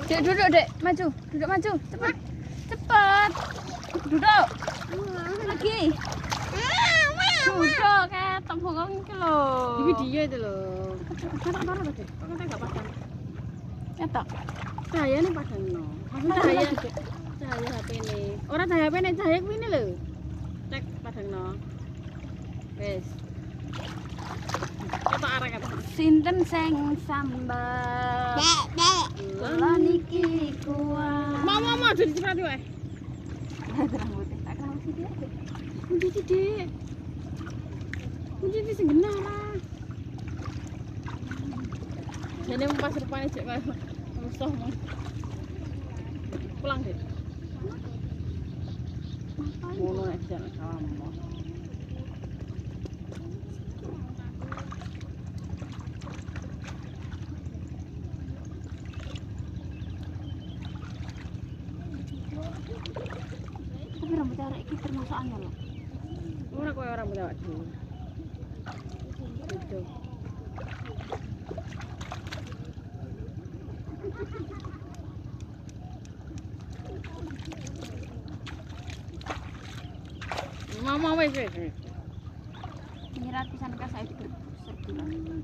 Dek duduk, Dek. Maju. Duduk maju. Cepat. Cepat. Duduk. Lagi. Duduk ketok bongong iki lho. Di video itu loh. Ketok parah tadi. Kok kita enggak padam? Ketok. Cahaya nih padam no. Maksudnya cahaya HP ini. Orang cahaya HP ini, cahaya kuwi ini lho. Cek padam no. Wes. Ketok arek apa? Sinten sing sambal. Kula niki kuat. Mau aja dicepat wae. Rambutnya tak kenal sih dia. Kunci Dik. Kunci iki sing genah lah. Jane mau pas rupane cek kaya musuh mau. Pulang, Dik. Ngono nek jan sama. Tapi rambut arek iki termasuk anyar lho. Ora koyo rambut awak dhewe. Gitu. Mama wes. Nyirat pisan ka saiki serbulan.